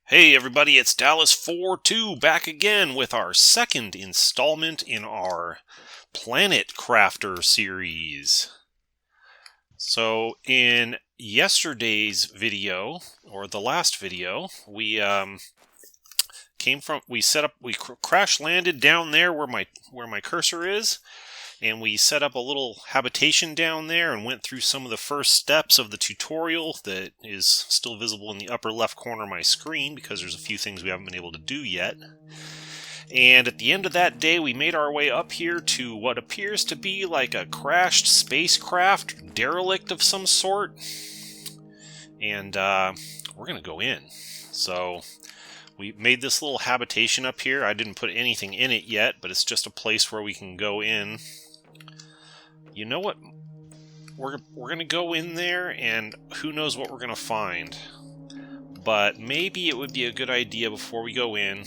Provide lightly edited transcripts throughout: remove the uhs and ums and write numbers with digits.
Hey everybody, it's DallasFourTwo back again with our second installment in our Planet Crafter series. So in yesterday's video, or the last video, we crash landed down there where my cursor is. And we set up a little habitation down there and went through some of the first steps of the tutorial that is still visible in the upper left corner of my screen because there's a few things we haven't been able to do yet. And at the end of that day, we made our way up here to what appears to be like a crashed spacecraft, derelict of some sort. And we're going to go in. So we made this little habitation up here. I didn't put anything in it yet, but it's just a place where we can go in. You know what? We're going to go in there, and who knows what we're going to find. But maybe it would be a good idea before we go in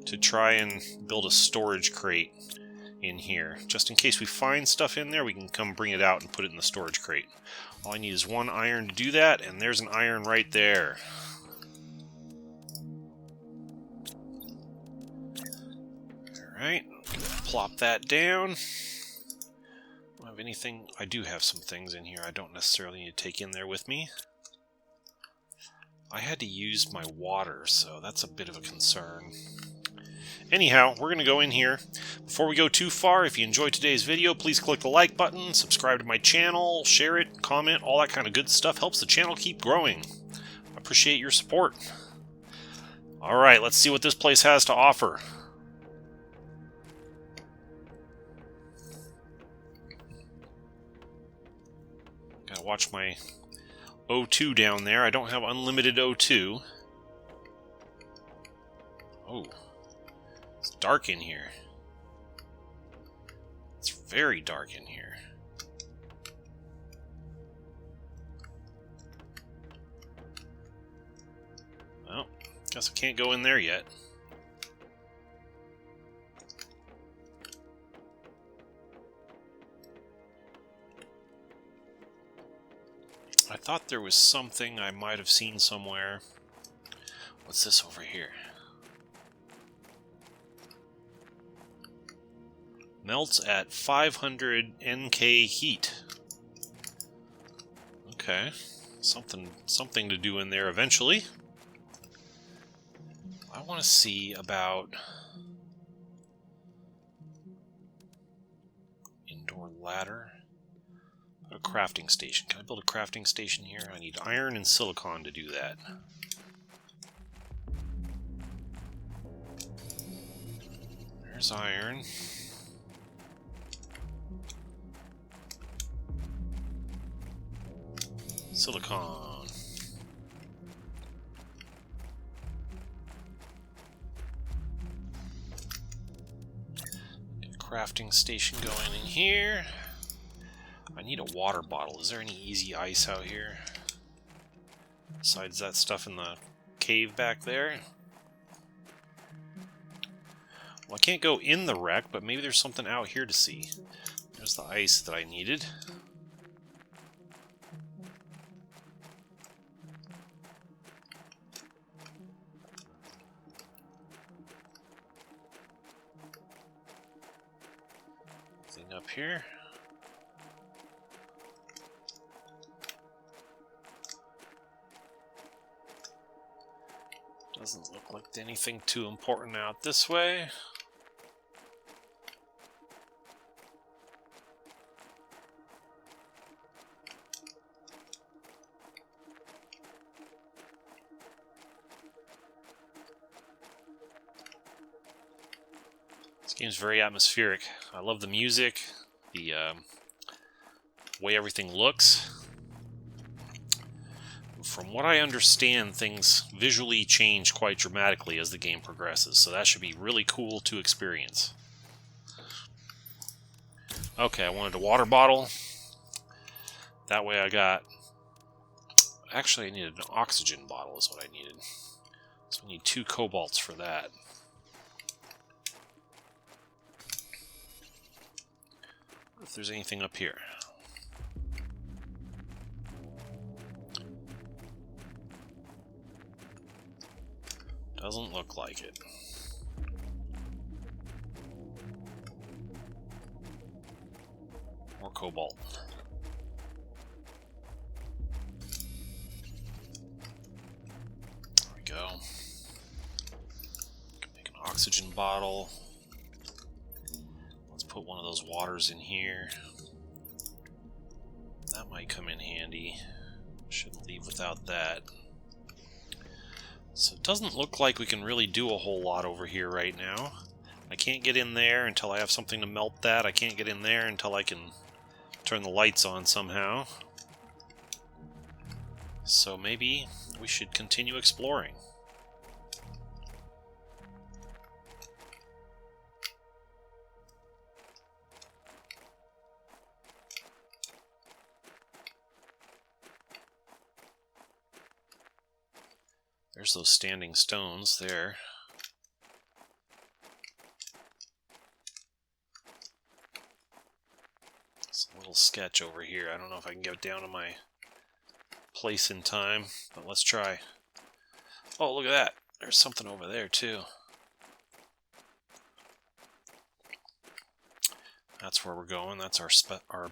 to try and build a storage crate in here. Just in case we find stuff in there, we can come bring it out and put it in the storage crate. All I need is one iron to do that, and there's an iron right there. Alright, plop that down. Don't have anything. I do have some things in here I don't necessarily need to take in there with me. I had to use my water, so that's a bit of a concern. Anyhow, we're going to go in here. Before we go too far, if you enjoyed today's video, please click the like button, subscribe to my channel, share it, comment, all that kind of good stuff. Helps the channel keep growing. I appreciate your support. Alright, let's see what this place has to offer. Gotta watch my O2 down there. I don't have unlimited O2. Oh, it's dark in here. It's very dark in here. Well, guess I can't go in there yet. I thought there was something I might have seen somewhere. What's this over here? Melts at 500 NK heat. Okay, something to do in there eventually. I want to see about indoor ladder. A crafting station. Can I build a crafting station here? I need iron and silicon to do that. There's iron. Silicon. Get a crafting station going in here. I need a water bottle. Is there any easy ice out here? Besides that stuff in the cave back there? Well, I can't go in the wreck, but maybe there's something out here to see. There's the ice that I needed. Anything up here? Doesn't look like anything too important out this way. This game's very atmospheric. I love the music, the way everything looks. From what I understand, things visually change quite dramatically as the game progresses, so that should be really cool to experience. Okay, I wanted a water bottle. That way I got... Actually, I needed an oxygen bottle is what I needed. So I need 2 cobalts for that. What if there's anything up here? Doesn't look like it. More cobalt. There we go. Make an oxygen bottle. Let's put one of those waters in here. That might come in handy. Shouldn't leave without that. So it doesn't look like we can really do a whole lot over here right now. I can't get in there until I have something to melt that. I can't get in there until I can turn the lights on somehow. So maybe we should continue exploring. There's those standing stones there. It's a little sketch over here. I don't know if I can get down to my place in time, but let's try. Oh, look at that. There's something over there, too. That's where we're going. That's our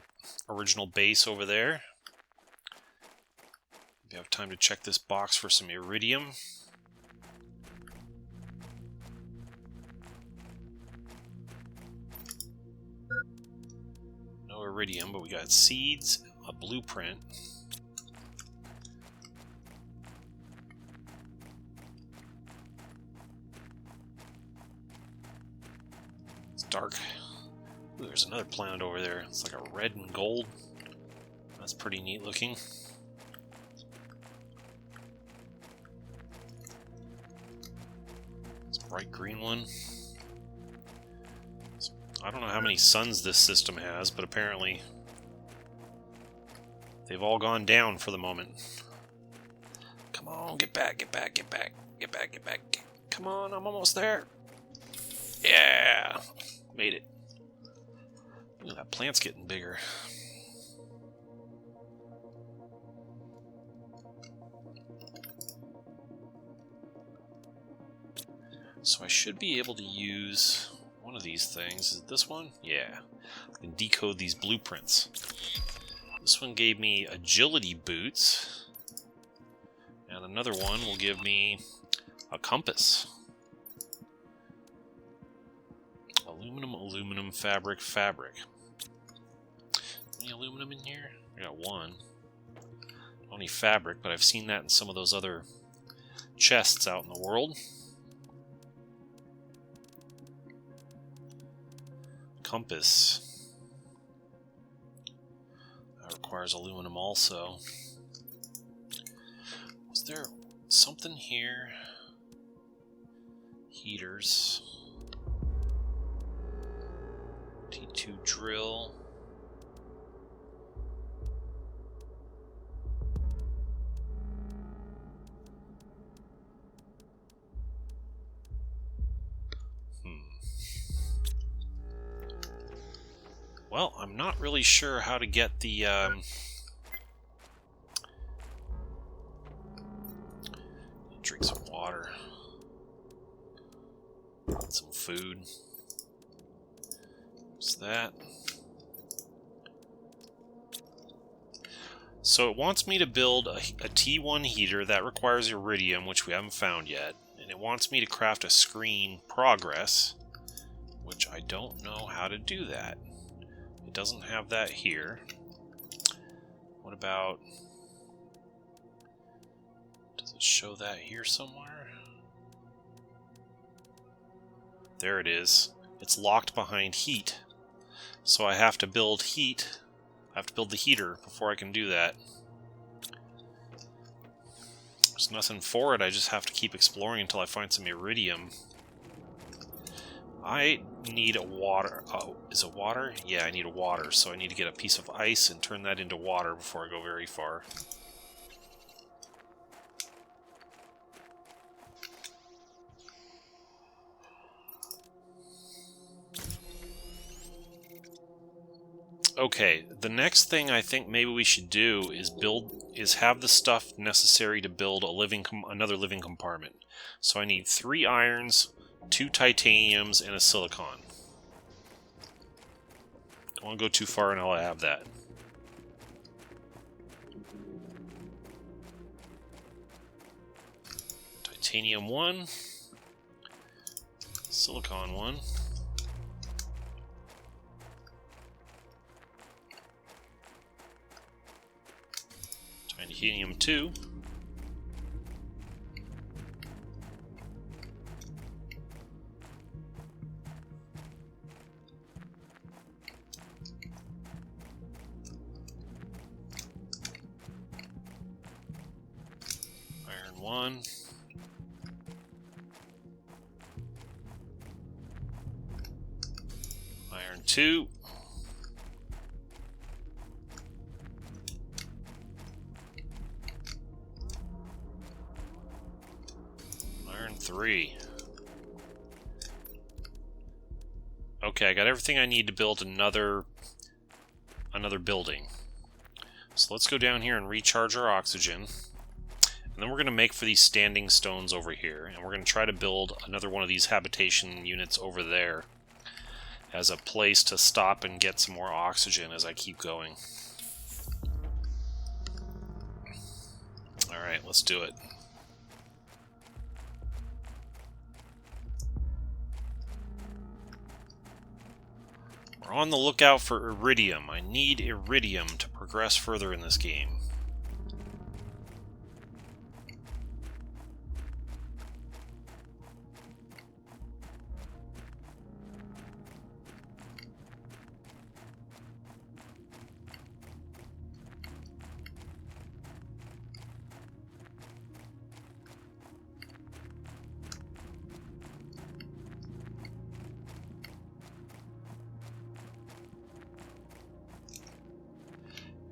original base over there. We have time to check this box for some iridium. No iridium, but we got seeds, a blueprint. It's dark. Ooh, there's another planet over there. It's like a red and gold. That's pretty neat looking. Bright green one. I don't know how many suns this system has, but apparently they've all gone down for the moment. Come on, get back, get back, get back, get back, get back. Come on, I'm almost there. Yeah, made it. Ooh, that plant's getting bigger. So I should be able to use one of these things. Is it this one? Yeah. I can decode these blueprints. This one gave me agility boots. And another one will give me a compass. Aluminum, aluminum, fabric, fabric. Any aluminum in here? I got one. Only fabric, but I've seen that in some of those other chests out in the world. Compass. That requires aluminum also. Was there something here? Heaters. T2 drill. Well, I'm not really sure how to get the drink some water, some food. What's that? So it wants me to build a T1 heater that requires iridium, which we haven't found yet, and it wants me to craft a screen progress, which I don't know how to do that. It doesn't have that here. What about... does it show that here somewhere? There it is. It's locked behind heat. So I have to build heat. I have to build the heater before I can do that. There's nothing for it. I just have to keep exploring until I find some iridium. I need a water. Oh, is it water? Yeah, I need a water. So I need to get a piece of ice and turn that into water before I go very far. Okay, the next thing I think maybe we should do is have the stuff necessary to build another living compartment. So I need 3 irons, 2 titaniums, and a silicon. Don't want to go too far until I have that. Titanium 1, silicon 1. Titanium 2. Iron 1. Iron 2. Iron 3. Okay, I got everything I need to build another building. So let's go down here and recharge our oxygen. And then we're going to make for these standing stones over here. And we're going to try to build another one of these habitation units over there as a place to stop and get some more oxygen as I keep going. Alright, let's do it. We're on the lookout for iridium. I need iridium to progress further in this game.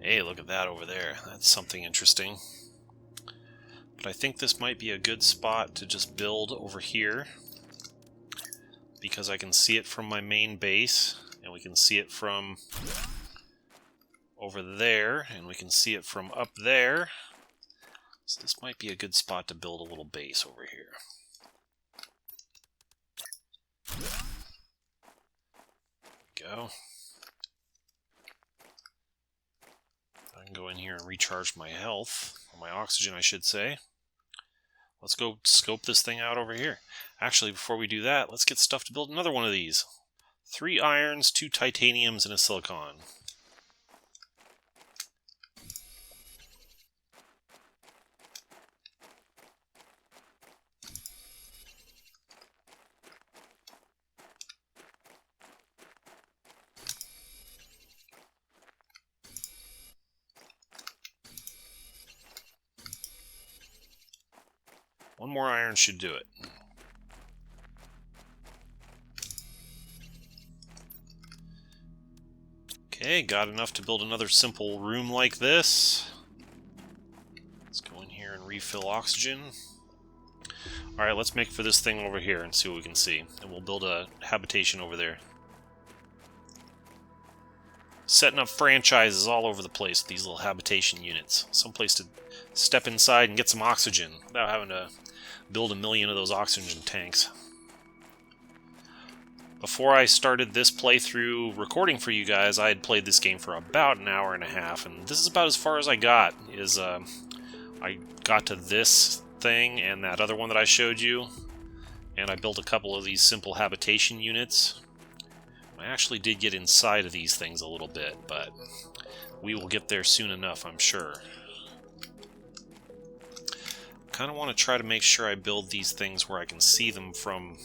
Hey, look at that over there. That's something interesting. But I think this might be a good spot to just build over here, because I can see it from my main base, and we can see it from over there, and we can see it from up there. So this might be a good spot to build a little base over here. Go. I can go in here and recharge my health, or my oxygen I should say. Let's go scope this thing out over here. Actually, before we do that, let's get stuff to build another one of these. 3 irons, 2 titaniums, and a silicon. One more iron should do it. Okay, got enough to build another simple room like this. Let's go in here and refill oxygen. Alright, let's make for this thing over here and see what we can see. And we'll build a habitation over there. Setting up franchises all over the place with these little habitation units. Someplace to step inside and get some oxygen without having to build a million of those oxygen tanks. Before I started this playthrough recording for you guys, I had played this game for about an hour and a half, and this is about as far as I got. I got to this thing and that other one that I showed you, and I built a couple of these simple habitation units. I actually did get inside of these things a little bit, but we will get there soon enough, I'm sure. Kind of want to try to make sure I build these things where I can see them from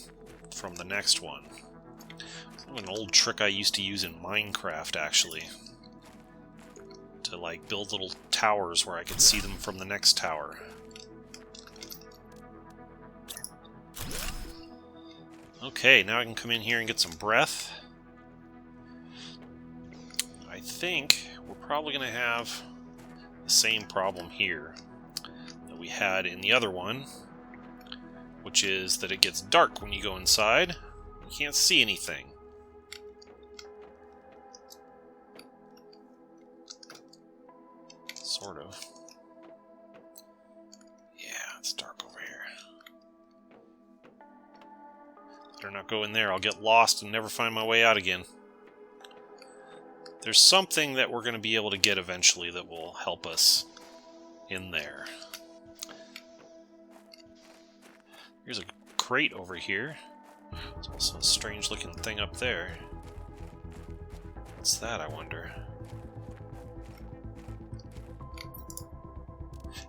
the next one. It's an old trick I used to use in Minecraft, actually, to like build little towers where I could see them from the next tower. Okay, now I can come in here and get some breath. I think we're probably going to have the same problem here that we had in the other one, which is that it gets dark when you go inside. You can't see anything. sort of. Yeah, it's dark over here. Better not go in there. I'll get lost and never find my way out again. There's something that we're going to be able to get eventually that will help us in there. Here's a crate over here. There's also a strange looking thing up there. What's that, I wonder?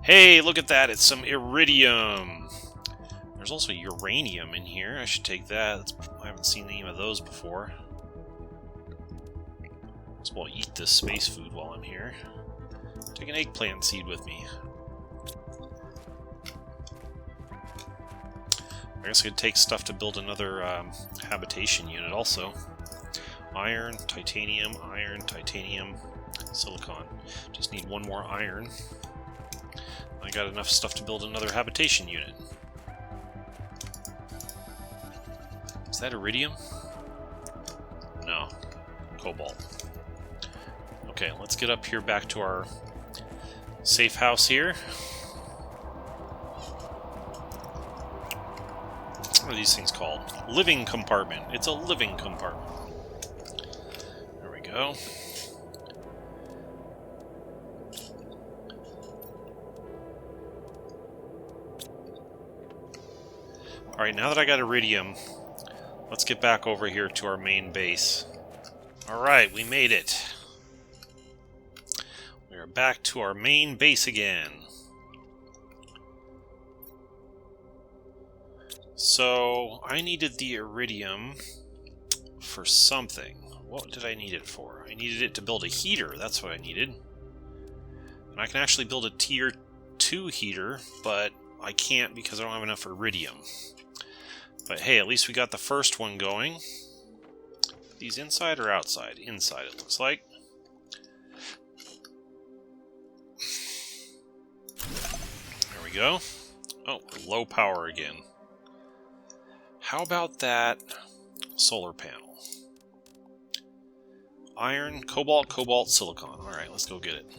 Hey, look at that! It's some iridium! There's also uranium in here. I should take that. I haven't seen any of those before. As well eat this space food while I'm here. Take an eggplant seed with me. I guess I could take stuff to build another habitation unit also. Iron, titanium, silicon. Just need one more iron. I got enough stuff to build another habitation unit. Is that iridium? No. Cobalt. Okay, let's get up here back to our safe house here. What are these things called? Living compartment. It's a living compartment. There we go. Alright, now that I got iridium, let's get back over here to our main base. Alright, we made it. We are back to our main base again. So, I needed the iridium for something. What did I need it for? I needed it to build a heater. That's what I needed. And I can actually build a tier 2 heater, but I can't because I don't have enough iridium. But hey, at least we got the first one going. These inside or outside? Inside, it looks like. There we go. Oh, low power again. How about that solar panel? Iron, cobalt, silicon. Alright, let's go get it.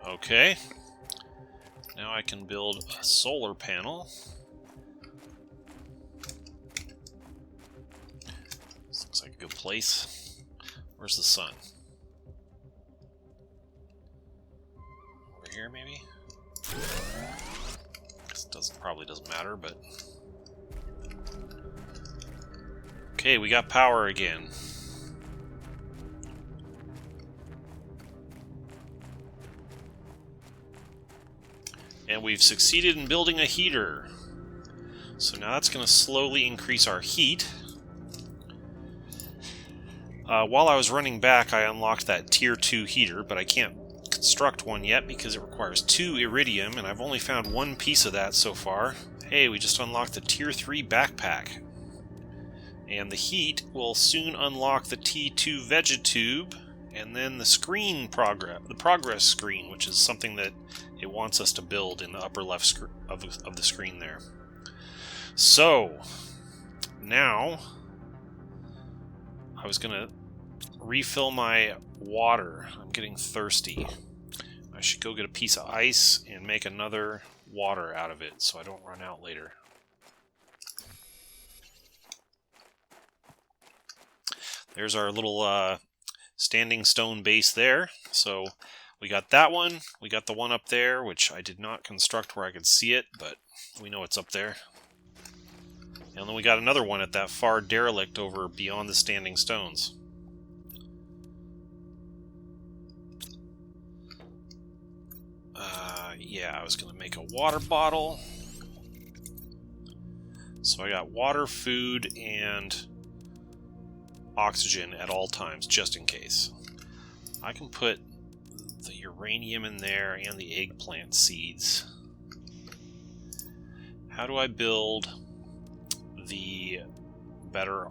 Okay. Now I can build a solar panel. This looks like a good place. Where's the sun? Over here, maybe? This probably doesn't matter, but... Okay, we got power again. And we've succeeded in building a heater. So now that's going to slowly increase our heat. While I was running back, I unlocked that tier 2 heater, but I can't construct one yet because it requires 2 iridium, and I've only found one piece of that so far. Hey, we just unlocked the tier 3 backpack. And the heat will soon unlock the T2 Vegetube, and then the progress screen, which is something that it wants us to build in the upper left of the screen there. So, now, I was going to refill my water. I'm getting thirsty. I should go get a piece of ice and make another water out of it so I don't run out later. There's our little standing stone base there. So we got that one. We got the one up there, which I did not construct where I could see it, but we know it's up there. And then we got another one at that far derelict over beyond the standing stones. Yeah, I was going to make a water bottle. So I got water, food, and oxygen at all times, just in case. I can put the uranium in there and the eggplant seeds. How do I build the better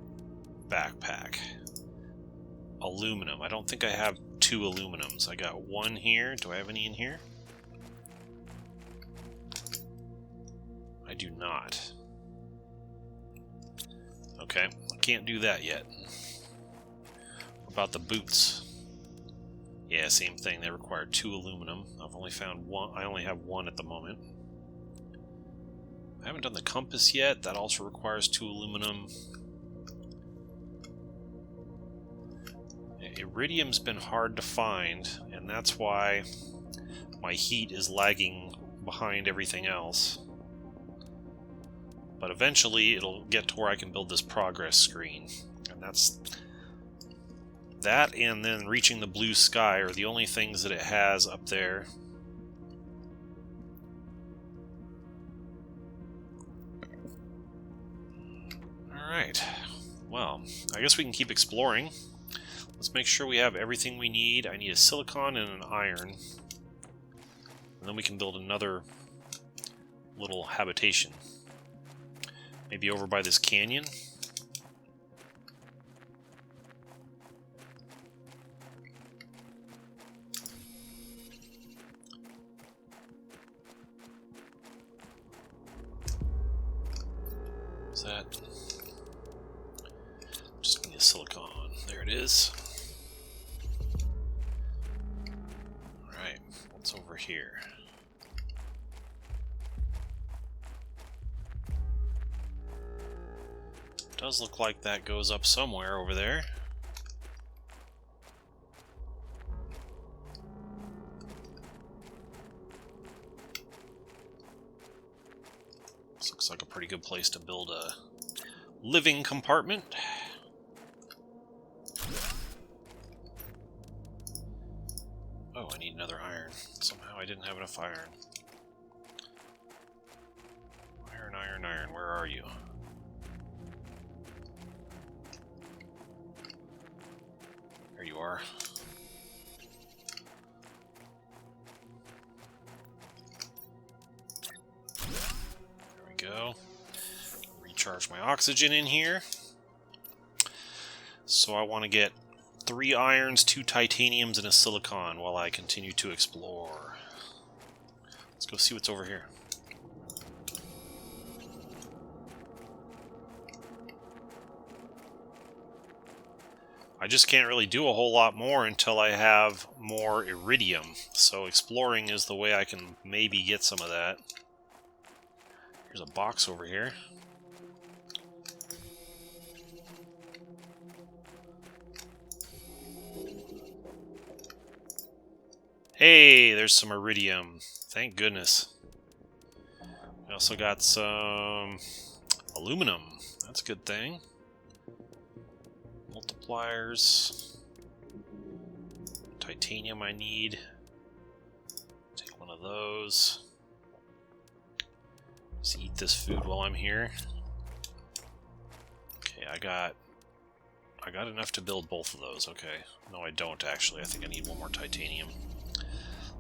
backpack? Aluminum. I don't think I have 2 aluminums. I got 1 here. Do I have any in here? do not. Okay, I can't do that yet. What about the boots? Yeah, same thing. They require 2 aluminum. I've only found 1. I only have 1 at the moment. I haven't done the compass yet. That also requires 2 aluminum. Iridium's been hard to find, and that's why my heat is lagging behind everything else. But eventually it'll get to where I can build this progress screen. And that's... that and then reaching the blue sky are the only things that it has up there. Alright. Well, I guess we can keep exploring. Let's make sure we have everything we need. I need a silicon and an iron. And then we can build another little habitation. Maybe over by this canyon. What's that? Just need a silicon. There it is. Alright, what's over here? Does look like that goes up somewhere over there. This looks like a pretty good place to build a living compartment. Oh, I need another iron. Somehow I didn't have enough iron. Iron, iron, iron, where are you? There you are. There we go. Recharge my oxygen in here. So I want to get 3 irons, 2 titaniums, and a silicon while I continue to explore. Let's go see what's over here. I just can't really do a whole lot more until I have more iridium. So exploring is the way I can maybe get some of that. Here's a box over here. Hey, there's some iridium. Thank goodness. We also got some aluminum. That's a good thing. Multipliers. Titanium I need. Take one of those. Let's eat this food while I'm here. Okay, I got enough to build both of those. Okay. No, I don't actually. I think I need one more titanium.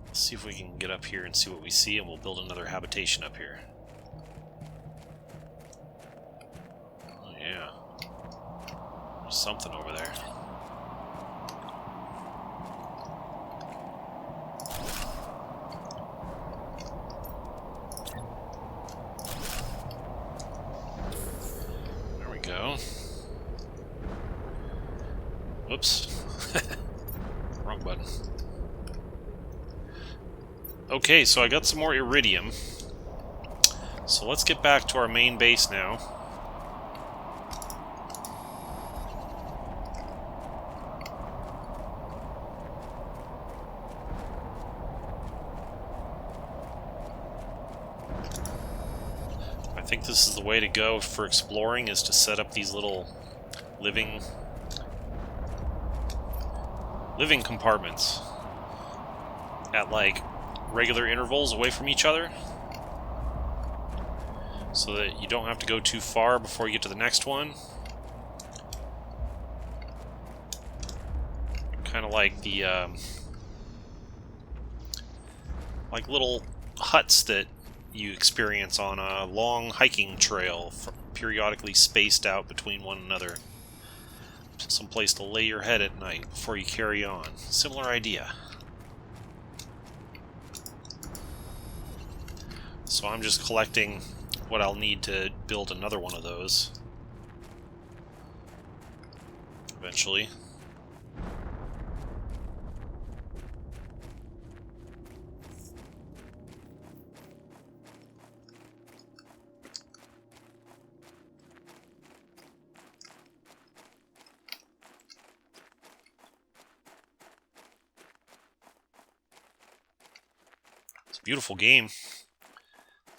Let's see if we can get up here and see what we see, and we'll build another habitation up here. Oh yeah. There's something over there. There we go. Whoops. Wrong button. Okay, so I got some more iridium. So let's get back to our main base now. I think this is the way to go for exploring, is to set up these little living compartments at like regular intervals away from each other, so that you don't have to go too far before you get to the next one. Kind of like the like little huts that you experience on a long hiking trail, periodically spaced out between one another. Some place to lay your head at night before you carry on. Similar idea. So I'm just collecting what I'll need to build another one of those eventually. It's a beautiful game.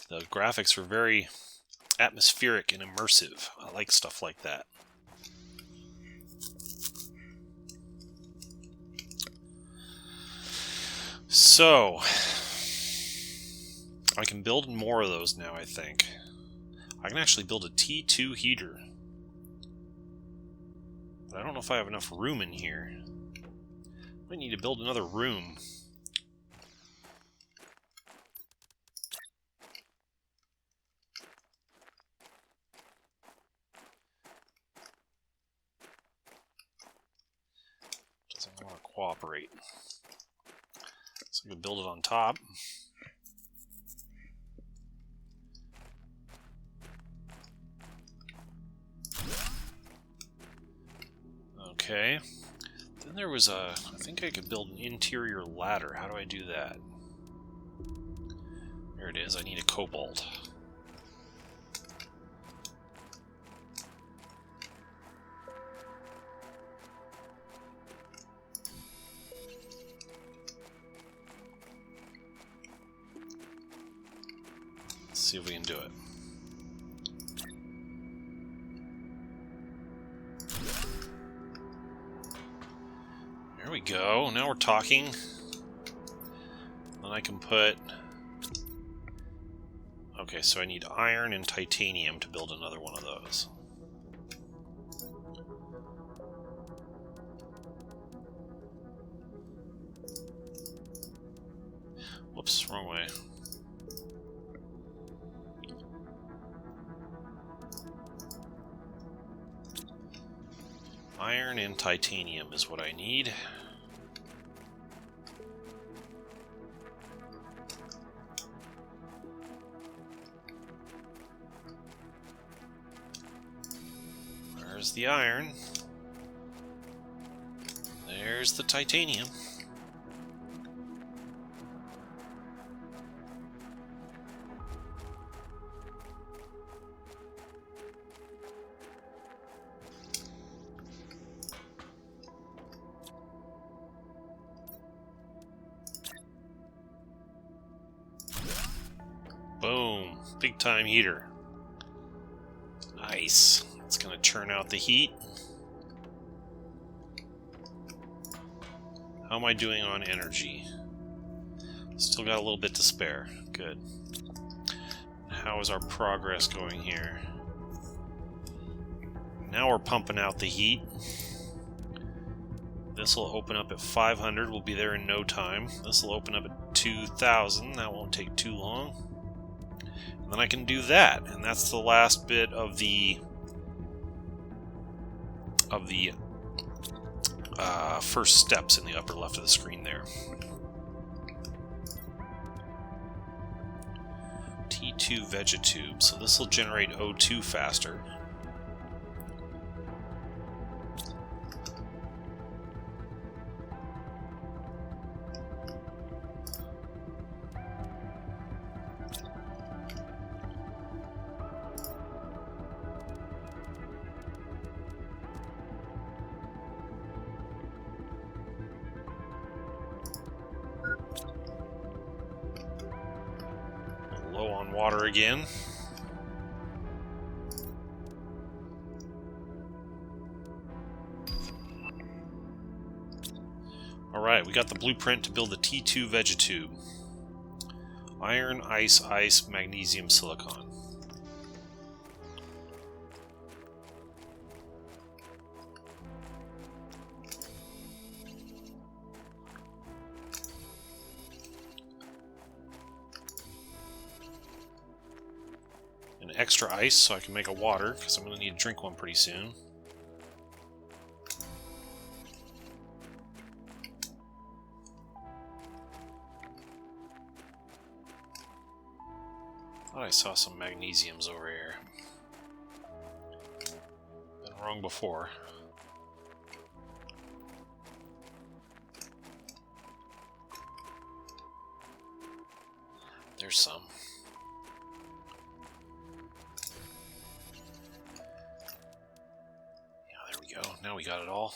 The graphics are very atmospheric and immersive. I like stuff like that. So, I can build more of those now, I think. I can actually build a T2 heater. But I don't know if I have enough room in here. I might need to build another room. Doesn't want to cooperate. So I can build it on top. Okay. Then there was I think I could build an interior ladder. How do I do that? There it is. I need a cobalt. Let's see if we can do it. There we go. Now we're talking. Then I can put... Okay, so I need iron and titanium to build another one of those. Whoops, wrong way. Iron and titanium is what I need. There's the iron. There's the titanium. Boom. Big time heater. Nice. It's going to churn out the heat. How am I doing on energy? Still got a little bit to spare. Good. How is our progress going here? Now we're pumping out the heat. This will open up at 500. We'll be there in no time. This will open up at 2,000. That won't take too long. And then I can do that, and that's the last bit of the first steps in the upper left of the screen there. T2 vegetube, so this will generate O2 faster. Low on water again. Alright, we got the blueprint to build the T2 vegetube. Iron, ice, ice, magnesium, silicon. Extra ice so I can make a water, because I'm going to need to drink one pretty soon. Thought I saw some magnesiums over here. Been wrong before. There's some. Yeah, there we go. Now we got it all.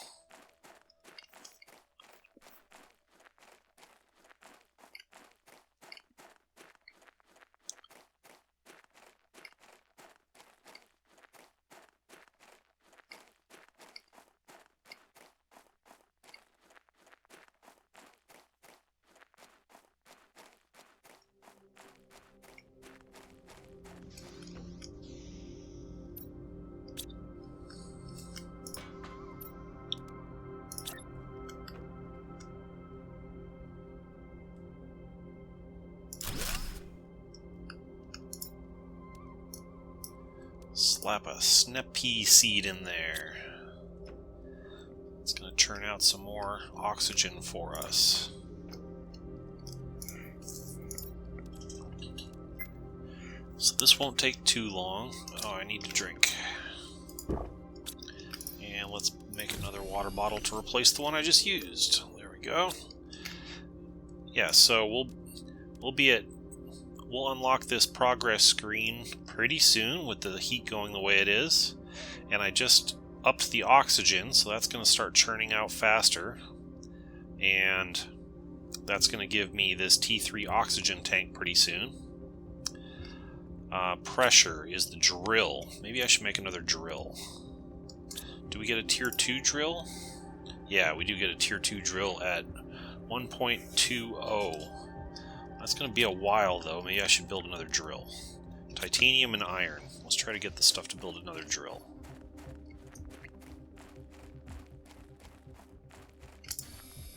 Slap a snap pea seed in there. It's going to churn out some more oxygen for us. So this won't take too long. Oh, I need to drink. And let's make another water bottle to replace the one I just used. There we go. Yeah, so we'll unlock this progress screen pretty soon with the heat going the way it is. And I just upped the oxygen, so that's going to start churning out faster. And that's going to give me this T3 oxygen tank pretty soon. Pressure is the drill. Maybe I should make another drill. Do we get a tier 2 drill? Yeah, we do get a tier 2 drill at 1.20. That's going to be a while, though. Maybe I should build another drill. Titanium and iron. Let's try to get the stuff to build another drill.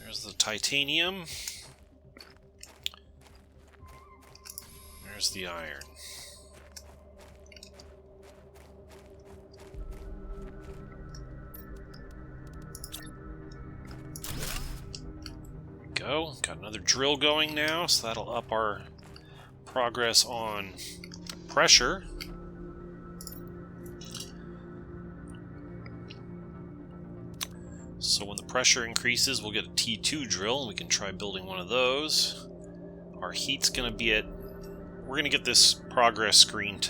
There's the titanium. There's the iron. Go. Got another drill going now, so that'll up our progress on pressure. So when the pressure increases, we'll get a T2 drill, and we can try building one of those. Our heat's going to be at... We're going to get this progress screen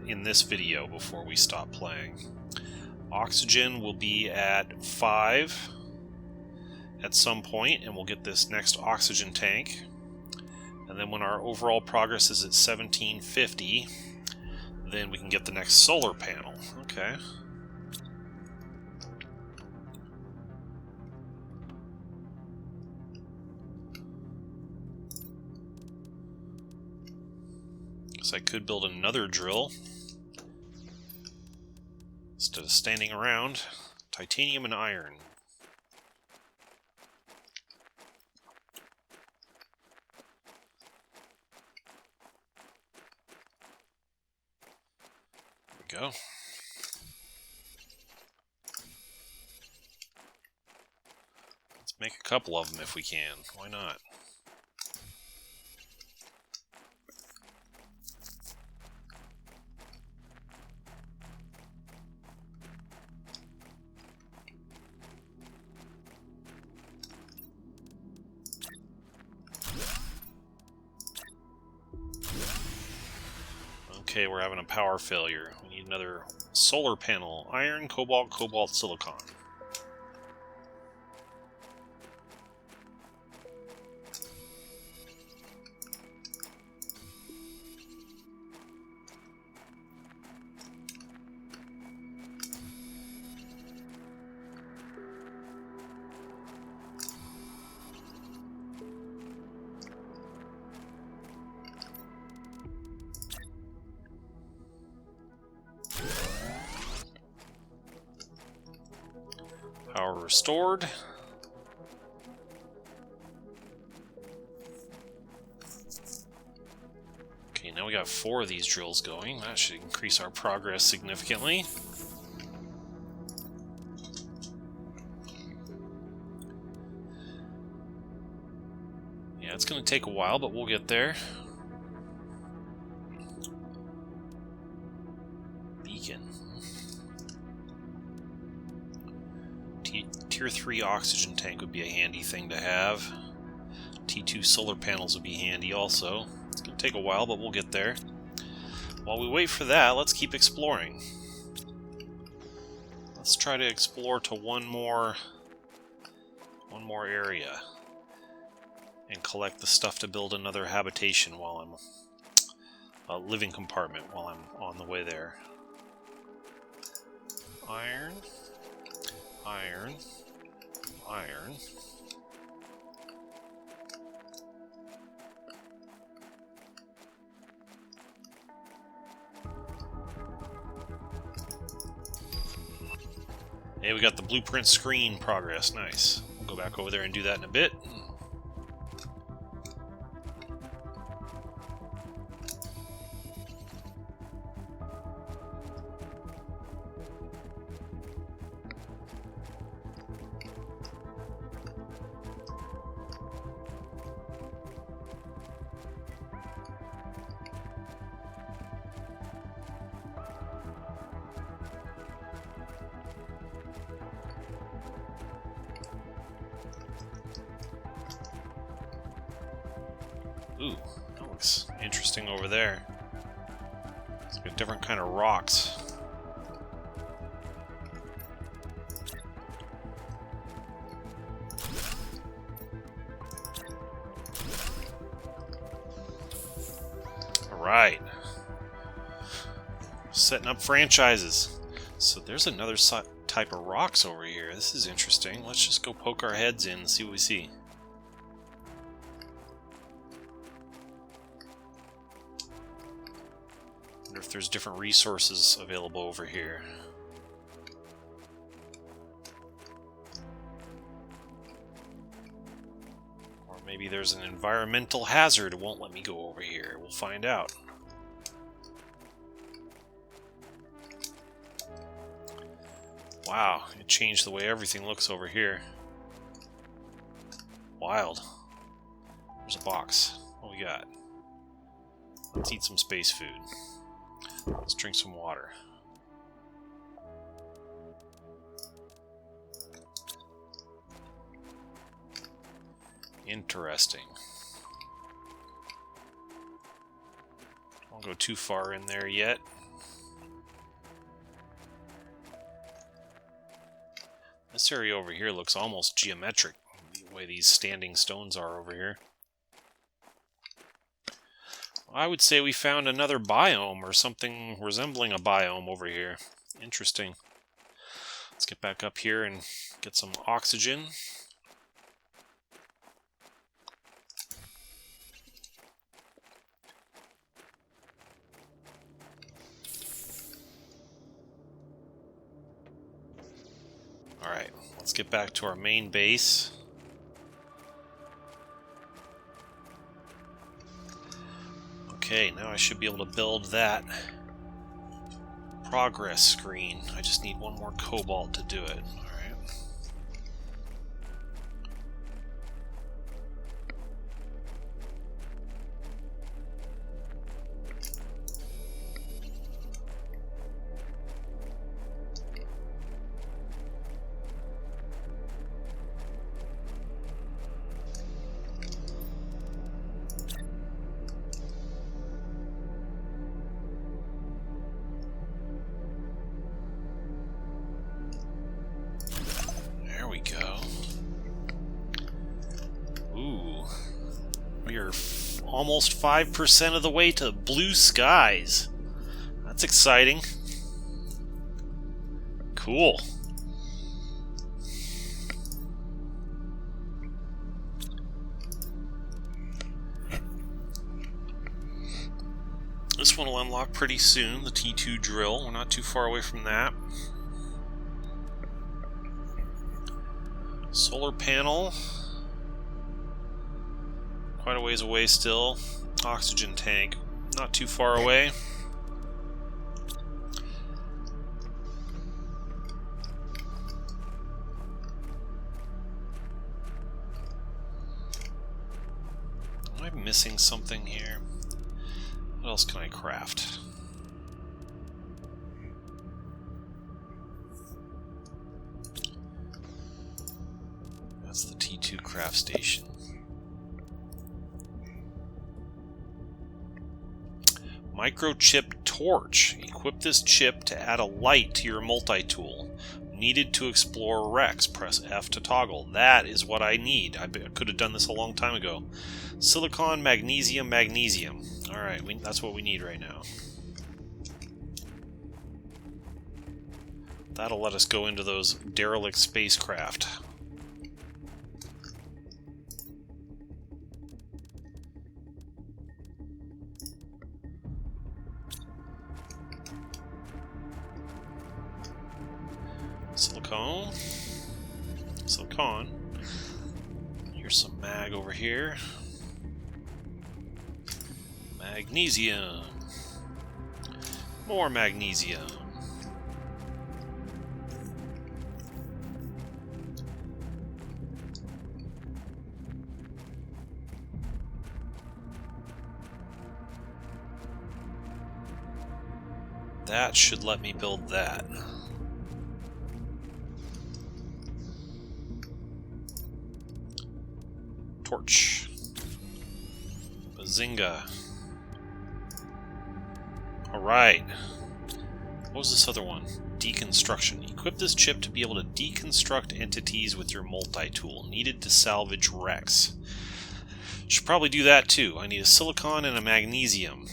in this video before we stop playing. Oxygen will be at 5 at some point, and we'll get this next oxygen tank. And then when our overall progress is at 1750, then we can get the next solar panel. Okay. Guess I could build another drill instead of standing around. Titanium and iron. Go. Let's make a couple of them if we can. Why not? Okay, we're having a power failure. We need another solar panel. Iron, cobalt, cobalt, silicon. Power restored. Okay, now we got 4 of these drills going. That should increase our progress significantly. Yeah, it's going to take a while, but we'll get there. Tier 3 oxygen tank would be a handy thing to have. T2 solar panels would be handy also. It's going to take a while, but we'll get there. While we wait for that, let's keep exploring. Let's try to explore to one more area and collect the stuff to build another habitation while I'm a living compartment while I'm on the way there. Iron, iron, iron. Hey, we got the blueprint screen progress. Nice. We'll go back over there and do that in a bit. Ooh, that looks interesting over there. It's got different kind of rocks. Alright. Setting up franchises. So there's another type of rocks over here. This is interesting. Let's just go poke our heads in and see what we see. If there's different resources available over here. Or maybe there's an environmental hazard it won't let me go over here. We'll find out. Wow, it changed the way everything looks over here. Wild. There's a box. What we got? Let's eat some space food. Let's drink some water. Interesting. Won't go too far in there yet. This area over here looks almost geometric, the way these standing stones are over here. I would say we found another biome or something resembling a biome over here. Interesting. Let's get back up here and get some oxygen. Alright, let's get back to our main base. Okay, now I should be able to build that progress screen. I just need one more cobalt to do it. Alright. We're almost 5% of the way to blue skies. That's exciting. Cool. This one will unlock pretty soon, the T2 drill. We're not too far away from that. Solar panel. Quite a ways away still. Oxygen tank. Not too far away. Am I missing something here? What else can I craft? D2 craft station. Microchip torch. Equip this chip to add a light to your multi-tool. Needed to explore Rex. Press F to toggle. That is what I need. I could have done this a long time ago. Silicon, magnesium, magnesium. Alright, that's what we need right now. That'll let us go into those derelict spacecraft. Silicon. Here's some mag over here. Magnesium. More magnesium. That should let me build that. Torch. Bazinga. Alright. What was this other one? Deconstruction. Equip this chip to be able to deconstruct entities with your multi-tool. Needed to salvage Rex. Should probably do that too. I need a silicon and a magnesium.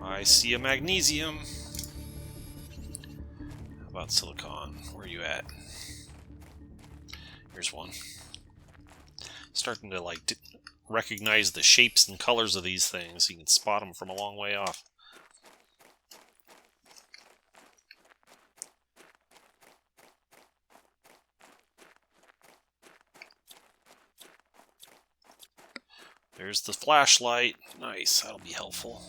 I see a magnesium. How about silicon? Where are you at? Here's one. Starting to like recognize the shapes and colors of these things. You can spot them from a long way off. There's the flashlight. Nice, that'll be helpful.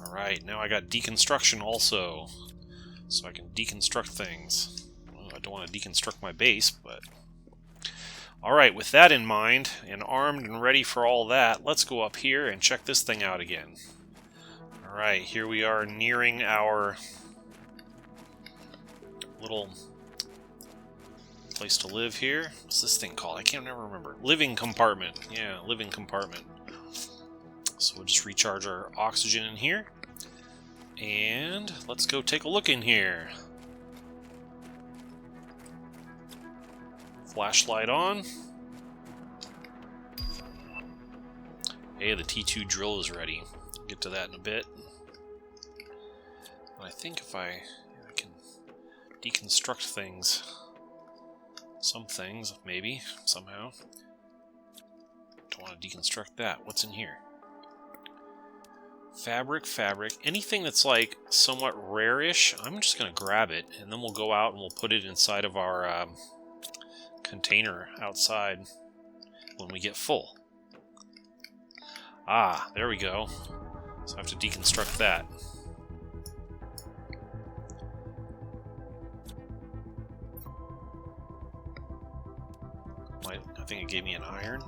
Alright, now I got deconstruction also, so I can deconstruct things. Well, I don't want to deconstruct my base, but... Alright, with that in mind, and armed and ready for all that, let's go up here and check this thing out again. Alright, here we are nearing our little place to live here. What's this thing called? I can't never remember. Living compartment. Yeah, living compartment. So we'll just recharge our oxygen in here. And let's go take a look in here. Flashlight on. Hey, the T2 drill is ready. I'll get to that in a bit. But I think if I can deconstruct things. Some things, maybe, somehow. Don't want to deconstruct that. What's in here? Fabric. Anything that's like somewhat rare-ish, I'm just going to grab it, and then we'll go out and we'll put it inside of our container outside when we get full. Ah, there we go. So I have to deconstruct that. I think it gave me an iron.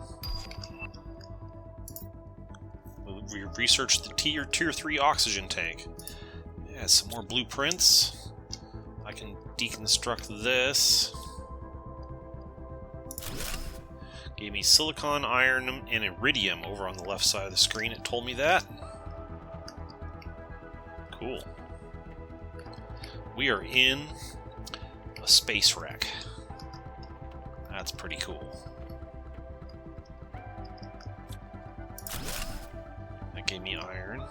We researched the Tier 3 oxygen tank. Yeah, some more blueprints. I can deconstruct this. Gave me silicon, iron, and iridium over on the left side of the screen. It told me that. Cool. We are in a space wreck. That's pretty cool. That gave me iron.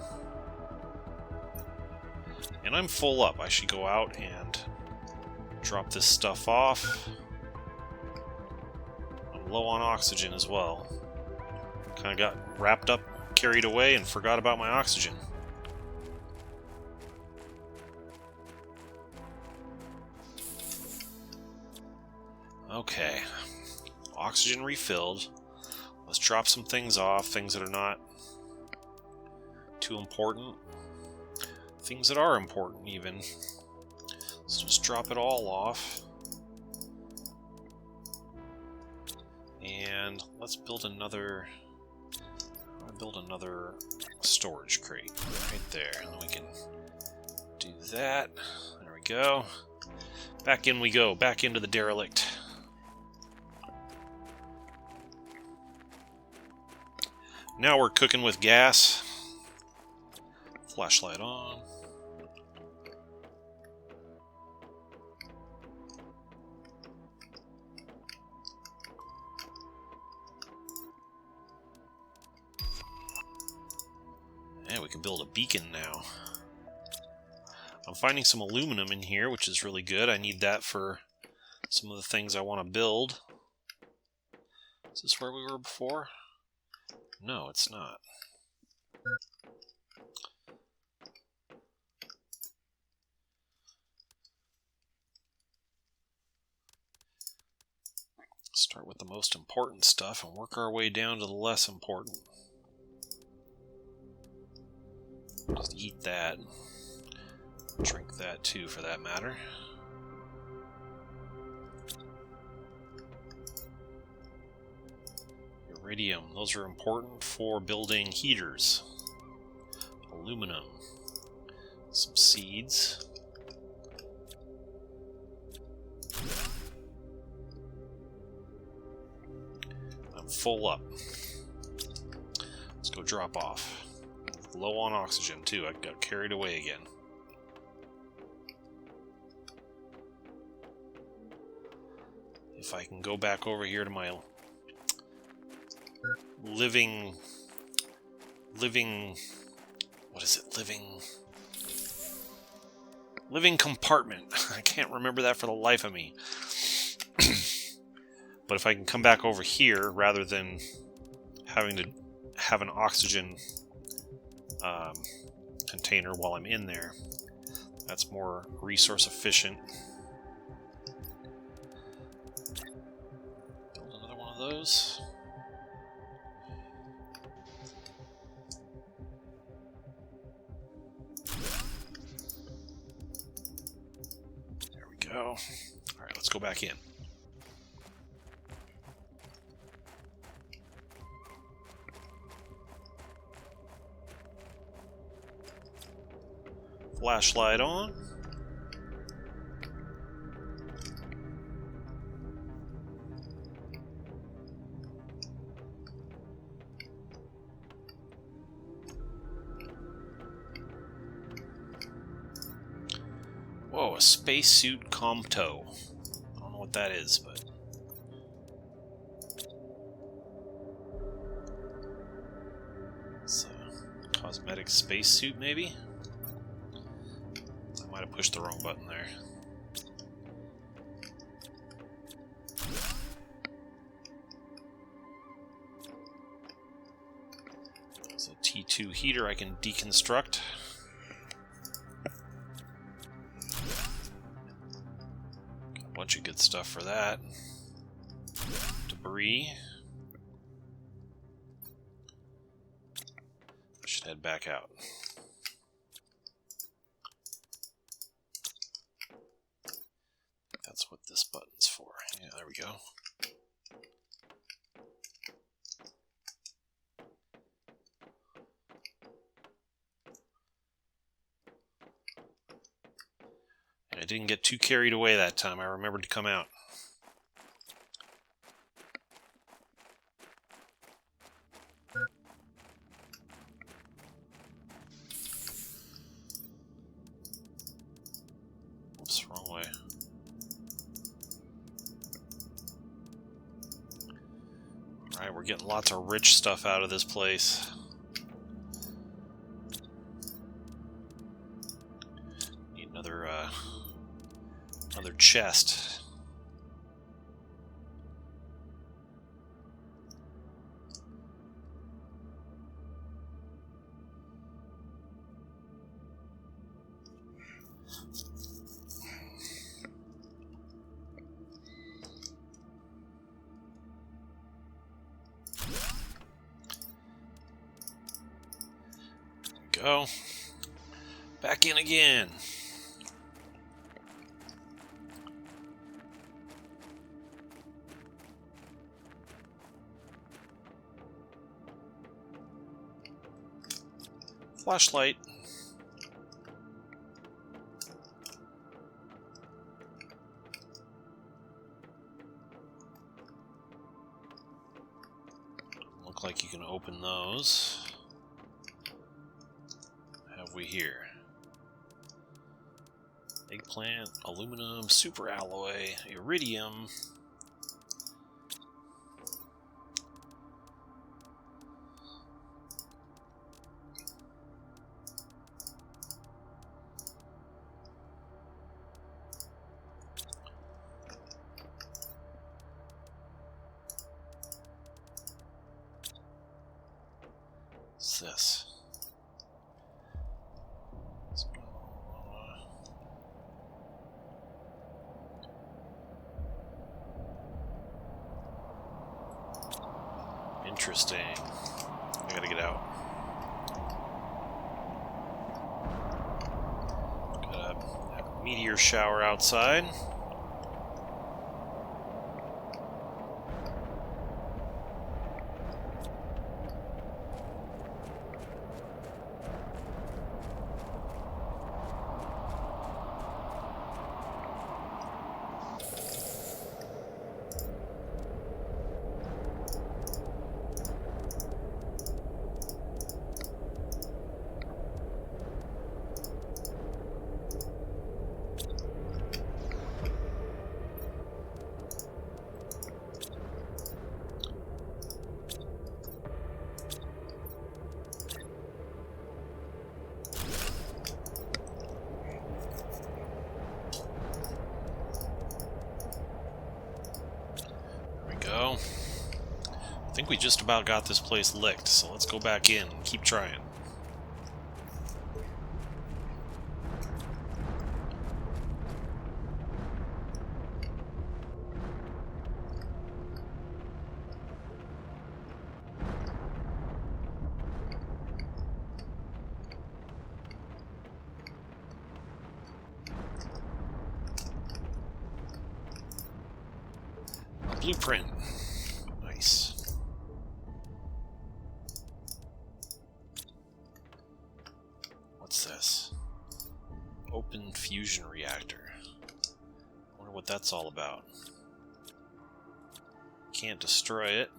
And I'm full up. I should go out and drop this stuff off. I'm low on oxygen as well. Kind of got wrapped up, carried away, and forgot about my oxygen. Okay. Oxygen refilled. Let's drop some things off, things that are not too important. Things that are important, even. Let's just drop it all off. And And let's build another... I'll build another storage crate right there. And then we can do that. There we go. Back in we go. Back into the derelict. Now we're cooking with gas. Flashlight on. And we can build a beacon now. I'm finding some aluminum in here, which is really good. I need that for some of the things I want to build. Is this where we were before? No, it's not. Start with the most important stuff and work our way down to the less important. Just eat that. Drink that too, for that matter. Iridium, those are important for building heaters. Aluminum. Some seeds. I'm full up. Let's go drop off. Low on oxygen too, I got carried away again. If I can go back over here to my living, what is it, living compartment. I can't remember that for the life of me. But if I can come back over here, rather than having to have an oxygen container while I'm in there, that's more resource efficient. Build another one of those. There we go. Alright, let's go back in. Flashlight on. Whoa, a spacesuit Comto. I don't know what that is, but... It's a cosmetic spacesuit, maybe? Might have pushed the wrong button there. There's a T2 heater I can deconstruct. Got a bunch of good stuff for that. Debris. I should head back out. That's what this button's for. Yeah, there we go. And I didn't get too carried away that time. I remembered to come out. Oops, wrong way. Alright, we're getting lots of rich stuff out of this place. Need another chest. Go. Back in again. Flashlight. Look like you can open those. What have we here? Eggplant, aluminum, super alloy, iridium. What's this? Interesting. I gotta get out. Got a meteor shower outside. Go. I think we just about got this place licked, so let's go back in and keep trying. A blueprint. Nice. What's this? Open fusion reactor. I wonder what that's all about. Can't destroy it.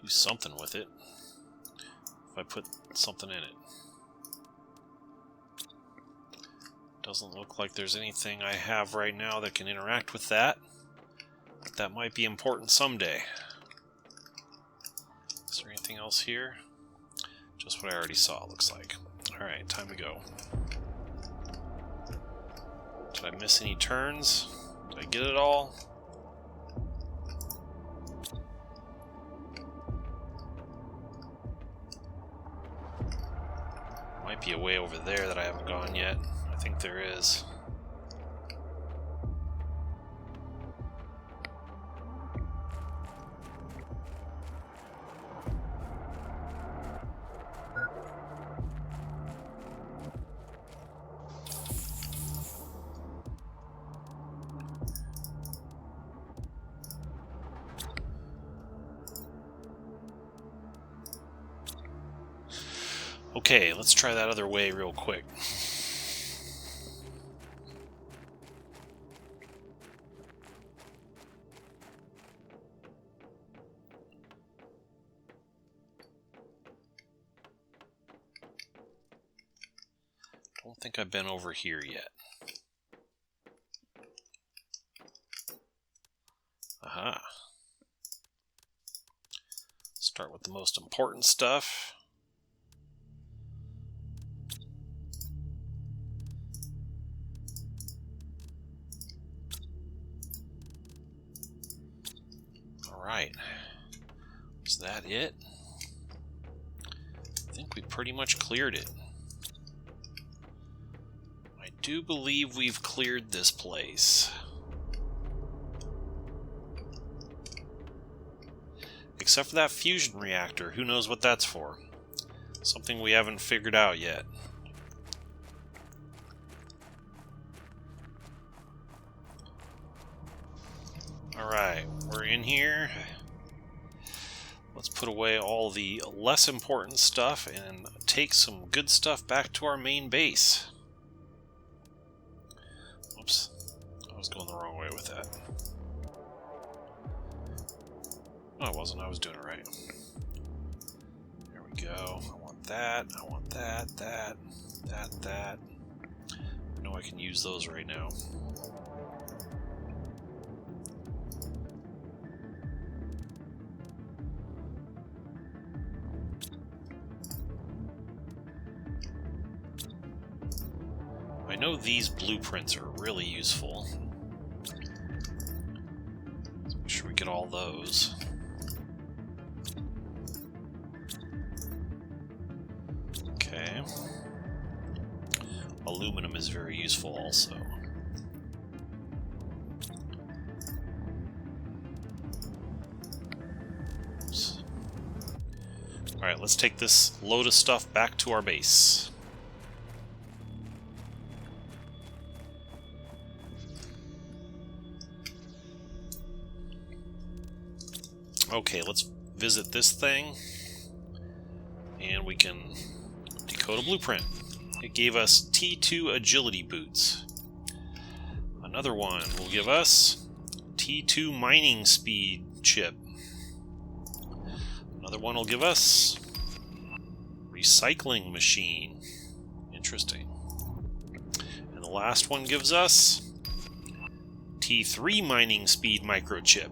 Do something with it. If I put something in it. Doesn't look like there's anything I have right now that can interact with that. But that might be important someday. Is there anything else here? Just what I already saw, looks like. Alright, time to go. Did I miss any turns? Did I get it all? Might be a way over there that I haven't gone yet. I think there is. Okay, let's try that other way real quick. Don't think I've been over here yet. Aha. Start with the most important stuff. Alright. Is that it? I think we pretty much cleared it. I do believe we've cleared this place. Except for that fusion reactor. Who knows what that's for? Something we haven't figured out yet. Alright, we're in here. Let's put away all the less important stuff and take some good stuff back to our main base. Oops, I was going the wrong way with that. No, I wasn't. I was doing it right. There we go. I want that. I want that, that. I know I can use those right now. I know these blueprints are really useful. So make sure we get all those. Okay. Aluminum is very useful also. Oops. Alright, let's take this load of stuff back to our base. Okay, let's visit this thing, and we can decode a blueprint. It gave us T2 agility boots. Another one will give us T2 mining speed chip. Another one will give us recycling machine. Interesting. And the last one gives us T3 mining speed microchip.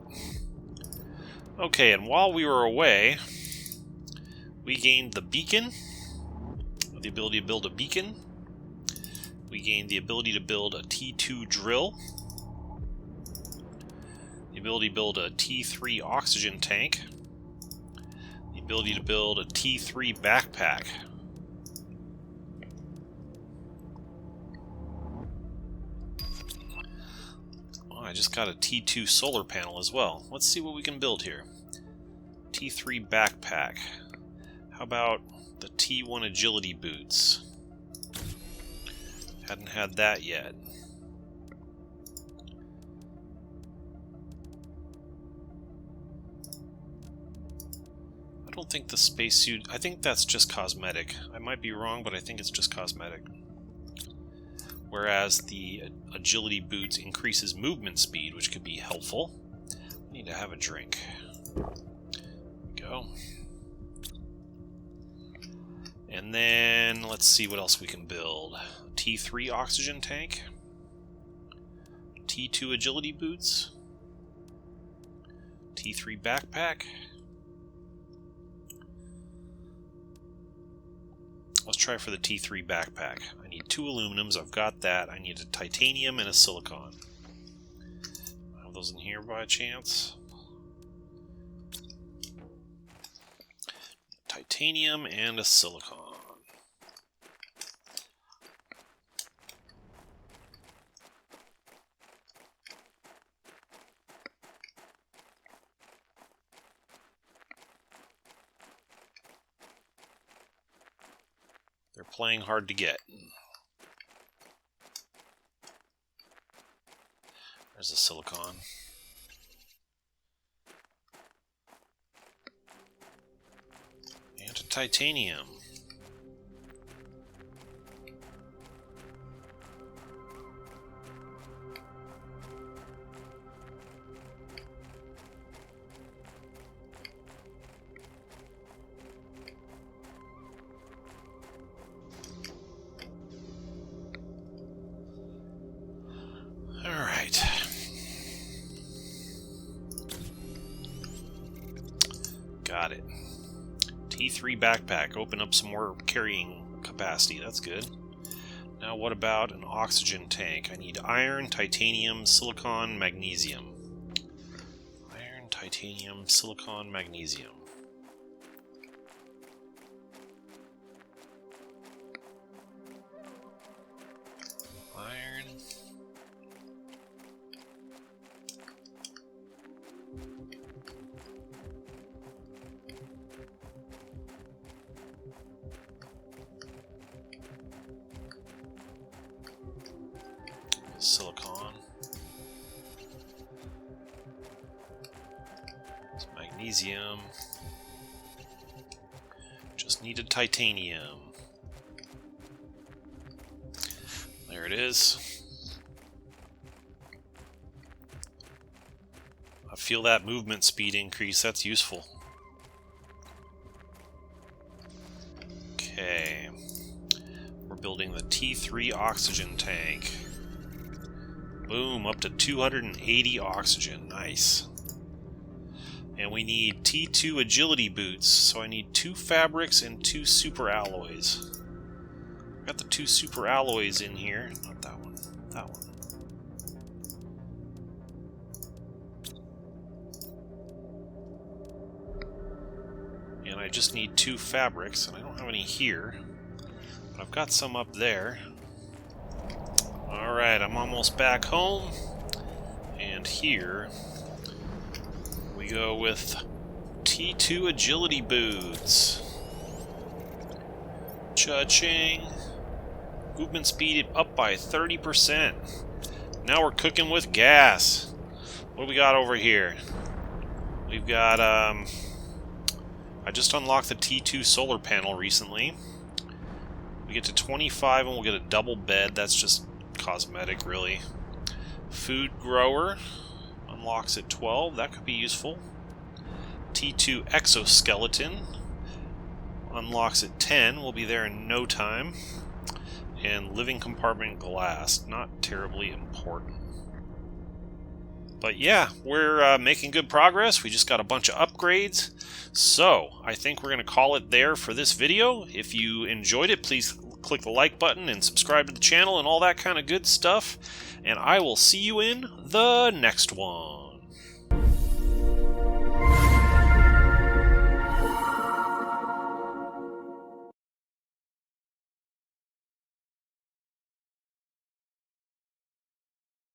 Okay, and while we were away, we gained the beacon, the ability to build a beacon. We gained the ability to build a T2 drill, the ability to build a T3 oxygen tank, the ability to build a T3 backpack. I just got a T2 solar panel as well. Let's see what we can build here. T3 backpack. How about the T1 agility boots? Hadn't had that yet. I don't think the spacesuit... I think that's just cosmetic. I might be wrong, but I think it's just cosmetic. Whereas the agility boots increases movement speed, which could be helpful. I need to have a drink. There we go. And then let's see what else we can build. T3 oxygen tank. T2 agility boots. T3 backpack. Let's try for the T3 backpack. I need 2 aluminums. I've got that. I need a titanium and a silicon. I have those in here by chance. Titanium and a silicon. They're playing hard to get. There's the silicon. And a titanium. Alright. Got it. T3 backpack. Open up some more carrying capacity. That's good. Now what about an oxygen tank? I need iron, titanium, silicon, magnesium. Iron, titanium, silicon, magnesium. Iron. Silicon. It's magnesium. Just needed titanium. There it is. I feel that movement speed increase. That's useful. Okay. We're building the T3 oxygen tank. Boom, up to 280 oxygen. Nice. And we need T2 agility boots, so I need 2 fabrics and 2 super alloys. Got the 2 super alloys in here. Not that one. That one. And I just need 2 fabrics, and I don't have any here. But I've got some up there. Alright, I'm almost back home. And here we go with T2 agility boots. Cha-ching. Movement speed up by 30%. Now we're cooking with gas. What do we got over here? We've got, I just unlocked the T2 solar panel recently. We get to 25 and we'll get a double bed. That's just cosmetic, really. Food grower unlocks at 12. That could be useful. T2 exoskeleton unlocks at 10. We'll be there in no time. And living compartment glass. Not terribly important. But yeah, we're making good progress. We just got a bunch of upgrades. So, I think we're going to call it there for this video. If you enjoyed it, please click the like button and subscribe to the channel and all that kind of good stuff. And I will see you in the next one.